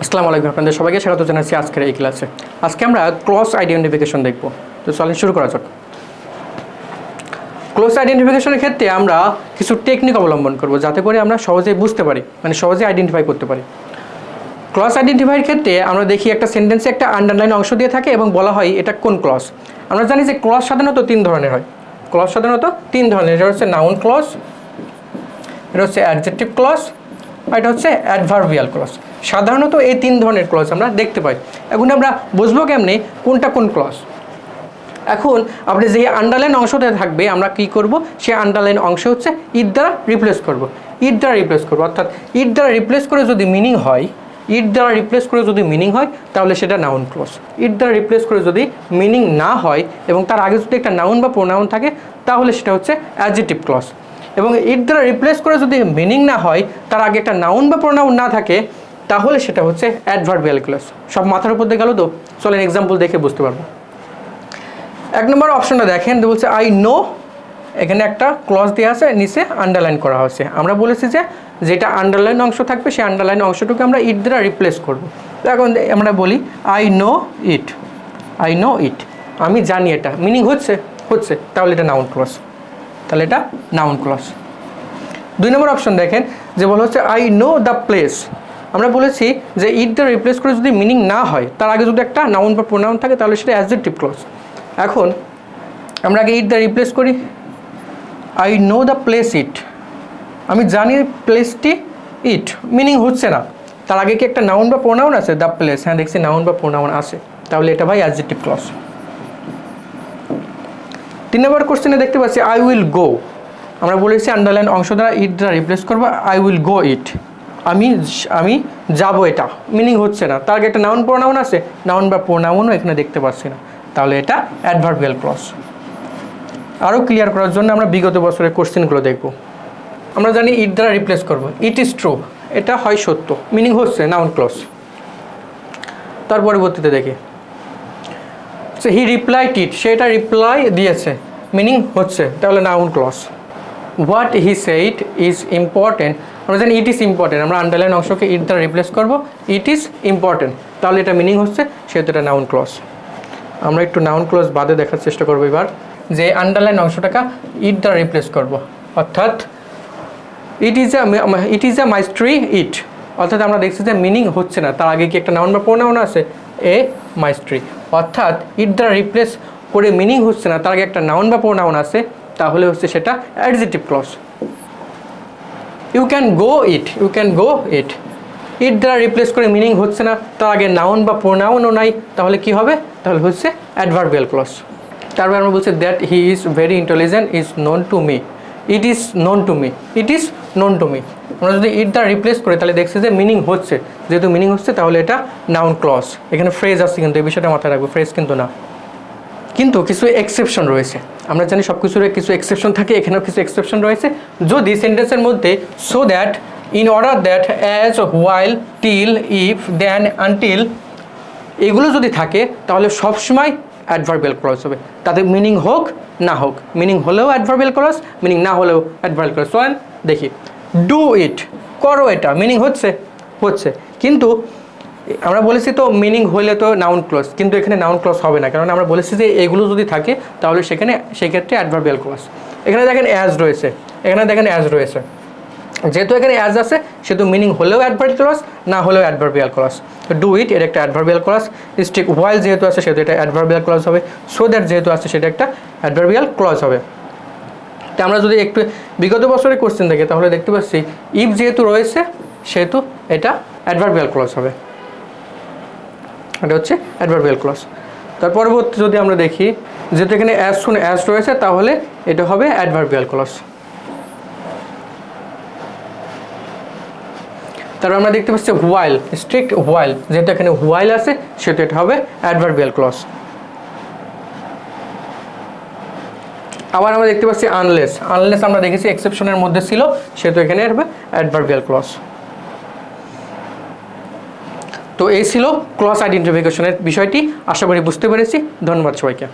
আসসালামু আলাইকুম, আপনাদের সবাইকে স্বাগত জানাচ্ছি আজকের এই ক্লাসে। আজকে আমরা ক্লজ আইডেন্টিফিকেশন দেখব। তো চলেন শুরু করা যাক। ক্লজ আইডেন্টিফিকেশনের ক্ষেত্রে আমরা কিছু টেকনিক অবলম্বন করব যাতে করে আমরা সহজেই বুঝতে পারি, মানে সহজেই আইডেন্টিফাই করতে পারি। ক্লজ আইডেন্টিফাইয়ের ক্ষেত্রে আমরা দেখি একটা সেন্টেন্সে একটা আন্ডারলাইন অংশ দিয়ে থাকে এবং বলা হয় এটা কোন ক্লজ। আমরা জানি যে ক্লজ সাধারণত তিন ধরনের হয়। ক্লজ সাধারণত তিন ধরনের, এটা হচ্ছে নাউন ক্লজ, এটা হচ্ছে অ্যাডজেক্টিভ ক্লজ, আর এটা হচ্ছে অ্যাডভার্বিয়াল ক্লজ। সাধারণত এই তিন ধরনের ক্লজ আমরা দেখতে পাই। এখন আমরা বুঝবো কেমনে কোনটা কোন ক্লজ। এখন আপনি যে আন্ডারলাইন অংশটা থাকবে আমরা কি করব, সেই আন্ডারলাইন অংশ হচ্ছে ইট দ্বারা রিপ্লেস করব। ইট দ্বারা রিপ্লেস করব, অর্থাৎ ইট দ্বারা রিপ্লেস করে যদি মিনিং হয়, ইট দ্বারা রিপ্লেস করে যদি মিনিং হয় তাহলে সেটা নাউন ক্লজ। ইট দ্বারা রিপ্লেস করে যদি মিনিং না হয় এবং তার আগে যদি একটা নাউন বা প্রোনাউন থাকে তাহলে সেটা হচ্ছে অ্যাডজেক্টিভ ক্লজ। এবং ইট দ্বারা রিপ্লেস করে যদি মিনিং না হয়, তার আগে একটা নাউন বা প্রোনাউন না থাকে, তাহলে সেটা হচ্ছে অ্যাডভার্বিয়াল ক্লজ। সব মাথার উপর দিয়ে গেল তো? চলেন এক্সাম্পল দেখে বুঝতে পারবো। এক নম্বর অপশনটা দেখেন, বলছে আই নো, এখানে একটা ক্লজ দেওয়া আছে, নিচে আন্ডারলাইন করা হয়েছে। আমরা বলেছি যে যেটা আন্ডারলাইন অংশ থাকবে সেই আন্ডারলাইন অংশটুকু আমরা ইট দ্বারা রিপ্লেস করব। তো এখন আমরা বলি I know it, I know it, আমি জানি এটা, মিনিং হচ্ছে, তাহলে এটা নাউন ক্লজ, তাহলে এটা নাউন ক্লজ। দুই নম্বর অপশন দেখেন, যে বলা হচ্ছে আই নো দ্য প্লেস। আমরা বলেছি যে ইট দ্বারা রিপ্লেস করে যদি মিনিং না হয়, তার আগে যদি একটা নাউন বা প্রোনাউন থাকে তাহলে সেটা অ্যাডজেক্টিভ ক্লজ। এখন আমরা আগে ইট দ্বারা রিপ্লেস করি, I know the place it, আমি জানি প্লেসটি ইট, মিনিং হচ্ছে না, তার আগে কি একটা নাউন বা প্রোনাউন আছে? দ্য প্লেস, হ্যাঁ দেখছি নাউন বা প্রোনাউন আছে, তাহলে এটা ভাই অ্যাডজেক্টিভ ক্লজ। তিন নম্বর কোশ্চেনে দেখতে পাচ্ছি আই উইল গো। আমরা বলেছি আন্ডারলাইন অংশ দ্বারা ইট দ্বারা রিপ্লেস করবো, আই উইল গো ইট, আমি যাব, এটা মিনিং হচ্ছে না, তার আগে একটা নাউন প্রোনাউন আছে, নাউন বা প্রোনাউনও এখানে দেখতে পাচ্ছি না, তাহলে এটা অ্যাডভার্বিয়াল ক্লজ। আরও ক্লিয়ার করার জন্য আমরা বিগত বছরের কোশ্চেনগুলো দেখব। আমরা জানি ইট দ্বারা রিপ্লেস করব, ইট ইজ ট্রু, এটা হয় সত্য, মিনিং হচ্ছে, নাউন ক্লজ। তার পরবর্তীতে দেখি হি রিপ্লাইড ইট, সেটা রিপ্লাই দিয়েছে, মিনিং হচ্ছে, তাহলে noun clause. What he said is important, আমরা জানি ইট ইজ ইম্পর্টেন্ট, আমরা আন্ডারলাইন অংশকে ইট দ্বারা রিপ্লেস করব, ইট ইজ ইম্পর্টেন্ট, তাহলে এটা মিনিং হচ্ছে, সেহেতু এটা নাউন ক্লজ। আমরা একটু নাউন ক্লজ বাদে দেখার চেষ্টা করবো এবার, যে আন্ডারলাইন অংশটাকে ইট দ্বারা রিপ্লেস করব, অর্থাৎ ইট ইজ এ মাইস্ট্রি ইট, অর্থাৎ আমরা দেখছি যে মিনিং হচ্ছে না, তার আগে কি একটা নাউন বা প্রোনাউন আছে, এ মাইস্ট্রি, অর্থাৎ ইট দ্বারা রিপ্লেস করে মিনিং হচ্ছে না, তার আগে একটা নাউন বা প্রোনাউন আছে, তাহলে হচ্ছে সেটা adjective clause. You can go it, you can go it, it দ্বারা রিপ্লেস করে মিনিং হচ্ছে না, তার আগে নাউন বা প্রোনাউনও নাই, তাহলে কি হবে? তাহলে হচ্ছে অ্যাডভার্বিয়াল ক্লজ। তারপর আমরা বলছি that he is very intelligent is known to me, it is known to me, it is known to me. আমরা যদি ইট দ্বারা রিপ্লেস করি তাহলে দেখছি যে মিনিং হচ্ছে, যেহেতু মিনিং হচ্ছে তাহলে এটা নাউন ক্লজ। এখানে ফ্রেজ আছে কিন্তু এই বিষয়টা মাথায় রাখবো, ফ্রেজ কিন্তু না। কিন্তু কিছু এক্সেপশন রয়েছে, আমরা জানি সব কিছুর কিছু এক্সেপশন থাকে, এখানেও কিছু এক্সেপশন রয়েছে। যদি সেন্টেন্সের মধ্যে so that, in order that, as, while, till, if, then, until এগুলো যদি থাকে তাহলে সবসময় অ্যাডভার্বিয়াল ক্লজ হবে, তাতে মিনিং হোক না হোক, মিনিং হলেও অ্যাডভার্বিয়াল ক্লজ, মিনিং না হলেও অ্যাডভার্বিয়াল ক্লজ। চলেন দেখি, ডু ইট, করো এটা, মিনিং হচ্ছে, কিন্তু আমরা বলেছি তো মিনিং হলে তো নাউন ক্লজ, কিন্তু এখানে নাউন ক্লজ হবে না, কারণ আমরা বলেছি যে এগুলো যদি থাকে তাহলে সেক্ষেত্রে অ্যাডভার্বিয়াল ক্লজ। এখানে দেখেন অ্যাজ রয়েছে, এখানে দেখেন অ্যাজ রয়েছে, যেহেতু এখানে অ্যাজ আছে সেহেতু মিনিং হলেও অ্যাডভার্বিয়াল ক্লজ, না হলেও অ্যাডভার্বিয়াল ক্লজ। ডু ইট এর একটা অ্যাডভার্বিয়াল ক্লজ, স্টিক, হোয়াইল যেহেতু আছে সেহেতু এটা অ্যাডভার্বিয়াল ক্লজ হবে, সো দ্যাট যেহেতু আছে সেটা একটা অ্যাডভার্বিয়াল ক্লজ হবে। তো আমরা যদি একটু বিগত বছরের কোশ্চেন দেখি তাহলে দেখতে পাচ্ছি ইফ যেহেতু রয়েছে সেহেতু এটা অ্যাডভার্বিয়াল ক্লজ হবে, এটা হচ্ছে অ্যাডভার্বিয়াল ক্লজ। তার পরবর্তী যদি আমরা দেখি, যেহেতু এখানে অ্যাজ সুন অ্যাজ রয়েছে তাহলে এটা হবে অ্যাডভার্বিয়াল ক্লজ। তারপর আমরা দেখতে পাচ্ছি হোয়াইল, স্ট্রিক্ট হোয়াইল, যেহেতু এখানে হোয়াইল আছে সেহেতু এটা হবে অ্যাডভার্বিয়াল ক্লজ। আবার আমরা দেখতে পাচ্ছি আনলেস, আনলেস আমরা দেখেছি এক্সেপশনের মধ্যে ছিল সেহেতু এখানে হবে অ্যাডভার্বিয়াল ক্লজ। তো এই ছিল ক্লজ আইডেন্টিফিকেশনের বিষয়টি, আশা করি বুঝতে পেরেছি। ধন্যবাদ সবাইকে।